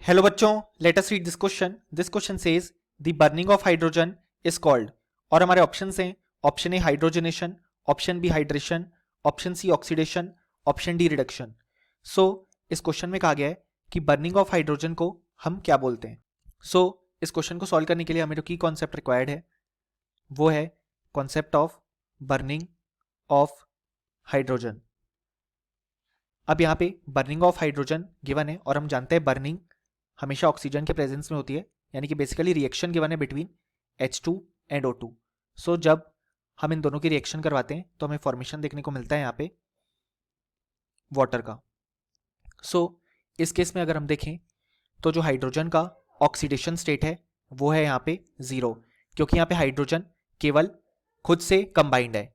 Hello बच्चों, let us read this question. This question says the burning of hydrogen is called. और हमारे options हैं option A hydrogenation, option B hydration, option C oxidation, option D reduction. So इस question में कहा गया है कि बर्निंग ऑफ हाइड्रोजन को हम क्या बोलते हैं. सो इस क्वेश्चन को सॉल्व करने के लिए हमें जो की कॉन्सेप्ट रिक्वायर्ड है वो है concept of burning of hydrogen. अब यहाँ पे बर्निंग ऑफ हाइड्रोजन गिवन है और हम जानते हैं बर्निंग हमेशा ऑक्सीजन के प्रेजेंस में होती है, यानी कि बेसिकली रिएक्शन गिवन है बिटवीन H2 एंड O2. सो जब हम इन दोनों की रिएक्शन करवाते हैं तो हमें फॉर्मेशन देखने को मिलता है यहाँ पे वाटर का. सो इस केस में अगर हम देखें तो जो हाइड्रोजन का ऑक्सीडेशन स्टेट है वो है यहाँ पे 0, क्योंकि यहाँ पे हाइड्रोजन केवल खुद से कंबाइंड है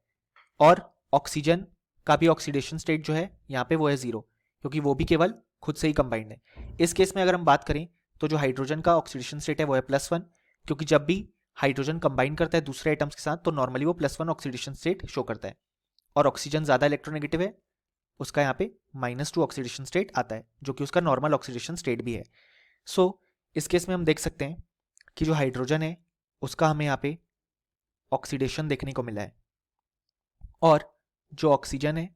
और ऑक्सीजन का भी ऑक्सीडेशन स्टेट जो है यहाँ पे वो है 0, क्योंकि वो भी केवल खुद से ही कंबाइंड है. इस केस में अगर हम बात करें तो जो हाइड्रोजन का ऑक्सीडेशन स्टेट है वो है +1, क्योंकि जब भी हाइड्रोजन कंबाइन करता है दूसरे एटम्स के साथ तो नॉर्मली वो +1 ऑक्सीडेशन स्टेट शो करता है. और ऑक्सीजन ज़्यादा इलेक्ट्रोनेगेटिव है, उसका यहाँ पे -2 ऑक्सीडेशन स्टेट आता है, जो कि उसका नॉर्मल ऑक्सीडेशन स्टेट भी है. सो इस केस में हम देख सकते हैं कि जो हाइड्रोजन है उसका हमें यहाँ पे ऑक्सीडेशन देखने को मिला है और जो ऑक्सीजन है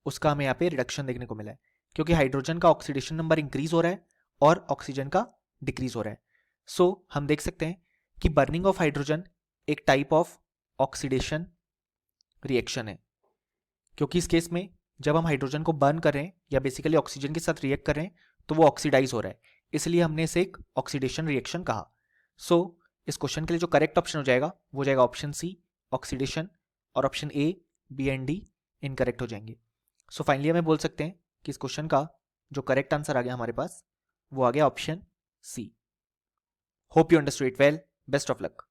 उसका हमें यहाँ पे रिडक्शन देखने को मिला है, क्योंकि हाइड्रोजन का ऑक्सीडेशन नंबर इंक्रीज हो रहा है और ऑक्सीजन का डिक्रीज हो रहा है. सो हम देख सकते हैं कि बर्निंग ऑफ हाइड्रोजन एक टाइप ऑफ ऑक्सीडेशन रिएक्शन है, क्योंकि इस केस में जब हम हाइड्रोजन को बर्न कर रहे हैं या बेसिकली ऑक्सीजन के साथ रिएक्ट कर रहे हैं तो वो ऑक्सीडाइज हो रहा है, इसलिए हमने इसे एक ऑक्सीडेशन रिएक्शन कहा. सो इस क्वेश्चन के लिए जो करेक्ट ऑप्शन हो जाएगा वो जाएगा ऑप्शन सी ऑक्सीडेशन, और option A, B and D incorrect हो जाएंगे. सो फाइनली हमें बोल सकते हैं कि इस क्वेश्चन का जो करेक्ट आंसर आ गया हमारे पास वो आ गया option C. Hope you understood it well. Best of luck.